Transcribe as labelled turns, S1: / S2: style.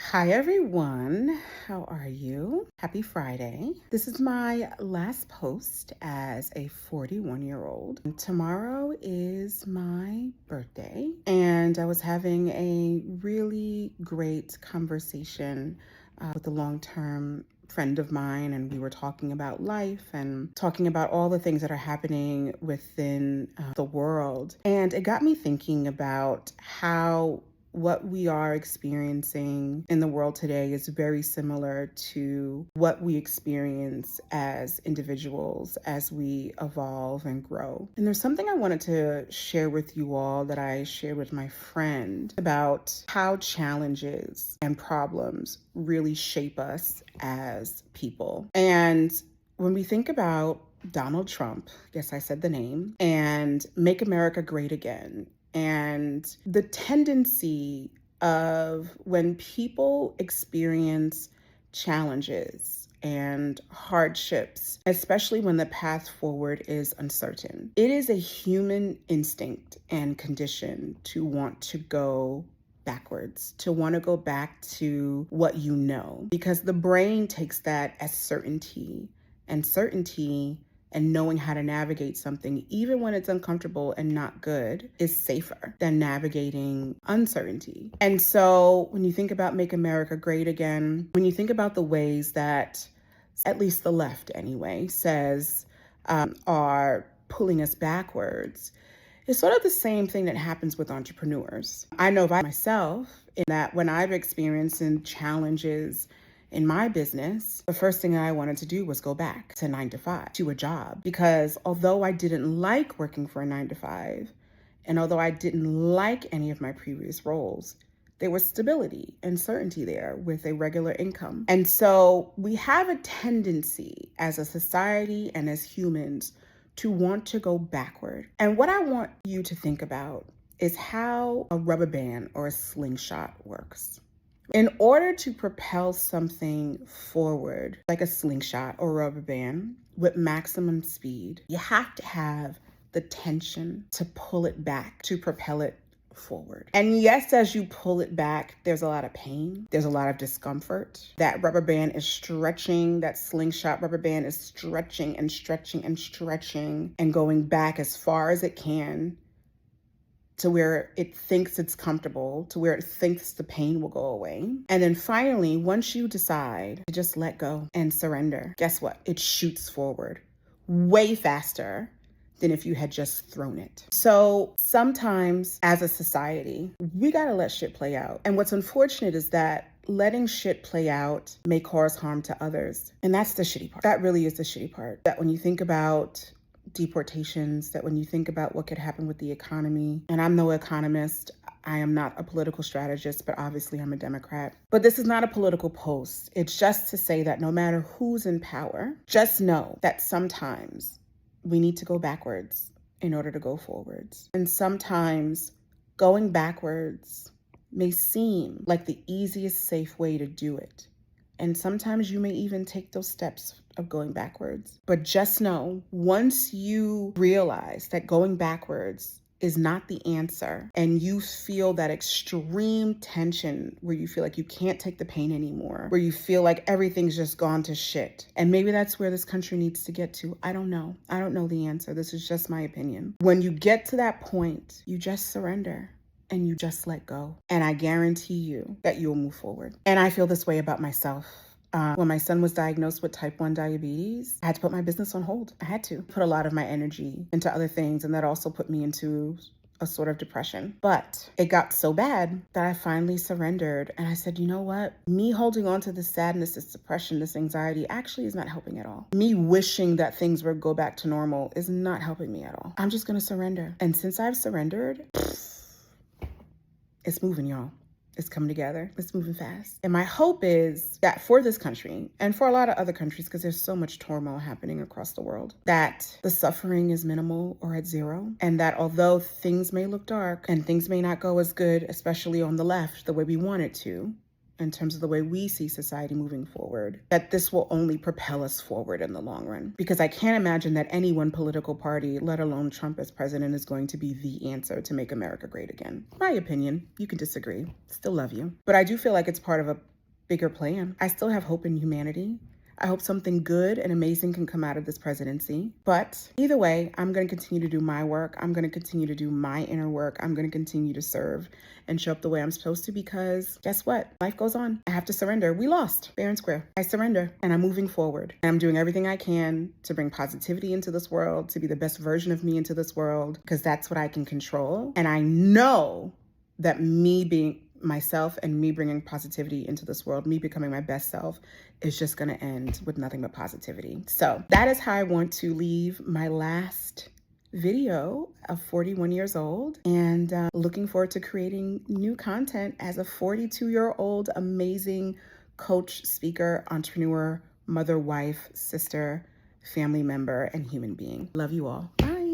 S1: Hi everyone, how are you? Happy Friday. This is my last post as a 41-year-old. Tomorrow is my birthday, and I was having a really great conversation with a long-term friend of mine, and we were talking about life and talking about all the things that are happening within the world. And it got me thinking about how what we are experiencing in the world today is very similar to what we experience as individuals as we evolve and grow. And there's something I wanted to share with you all that I shared with my friend about how challenges and problems really shape us as people. And when we think about Donald Trump, yes, I said the name, and Make America Great Again, and the tendency of when people experience challenges and hardships, especially when the path forward is uncertain, it is a human instinct and condition to want to go backwards, to want to go back to what you know, because the brain takes that as certainty, and knowing how to navigate something, even when it's uncomfortable and not good, is safer than navigating uncertainty. And so when you think about Make America Great Again, when you think about the ways that, at least the left anyway, says are pulling us backwards, it's sort of the same thing that happens with entrepreneurs. I know by myself in that when I've experienced challenges in my business, the first thing I wanted to do was go back to 9 to 5, to a job. Because although I didn't like working for a 9 to 5, and although I didn't like any of my previous roles, there was stability and certainty there with a regular income. And so we have a tendency as a society and as humans to want to go backward. And what I want you to think about is how a rubber band or a slingshot works. In order to propel something forward, like a slingshot or rubber band, with maximum speed, you have to have the tension to pull it back, to propel it forward. And yes, as you pull it back, there's a lot of pain. There's a lot of discomfort. That rubber band is stretching, that slingshot rubber band is stretching and stretching and stretching and going back as far as it can to where it thinks it's comfortable, to where it thinks the pain will go away. And then finally, once you decide to just let go and surrender, guess what? It shoots forward way faster than if you had just thrown it. So sometimes as a society, we gotta let shit play out. And what's unfortunate is that letting shit play out may cause harm to others. And that's the shitty part. That really is the shitty part. That when you think about deportations, that when you think about what could happen with the economy, and I'm no economist, I am not a political strategist, but obviously I'm a Democrat. But this is not a political post. It's just to say that no matter who's in power, just know that sometimes we need to go backwards in order to go forwards. And sometimes going backwards may seem like the easiest, safe way to do it. And sometimes you may even take those steps of going backwards. But just know, once you realize that going backwards is not the answer, and you feel that extreme tension where you feel like you can't take the pain anymore, where you feel like everything's just gone to shit, and maybe that's where this country needs to get to. I don't know. I don't know the answer. This is just my opinion. When you get to that point, you just surrender. And you just let go. And I guarantee you that you'll move forward. And I feel this way about myself. When my son was diagnosed with type 1 diabetes, I had to put my business on hold. I had to put a lot of my energy into other things. And that also put me into a sort of depression. But it got so bad that I finally surrendered. And I said, you know what? Me holding on to this sadness, this depression, this anxiety actually is not helping at all. Me wishing that things would go back to normal is not helping me at all. I'm just going to surrender. And since I've surrendered, it's moving, y'all. It's coming together. It's moving fast. And my hope is that for this country and for a lot of other countries, because there's so much turmoil happening across the world, that the suffering is minimal or at zero. And that although things may look dark and things may not go as good, especially on the left, the way we want it to, in terms of the way we see society moving forward, that this will only propel us forward in the long run. Because I can't imagine that any one political party, let alone Trump as president, is going to be the answer to make America great again. My opinion. You can disagree. Still love you. But I do feel like it's part of a bigger plan. I still have hope in humanity. I hope something good and amazing can come out of this presidency. But either way, I'm going to continue to do my work. I'm going to continue to do my inner work. I'm going to continue to serve and show up the way I'm supposed to, because guess what? Life goes on. I have to surrender. We lost fair and square. I surrender and I'm moving forward. And I'm doing everything I can to bring positivity into this world, to be the best version of me into this world, because that's what I can control. And I know that me being myself and me bringing positivity into this world, me becoming my best self, is just going to end with nothing but positivity. So that is how I want to leave my last video of 41 years old, and looking forward to creating new content as a 42-year-old amazing coach, speaker, entrepreneur, mother, wife, sister, family member, and human being. Love you all. Bye.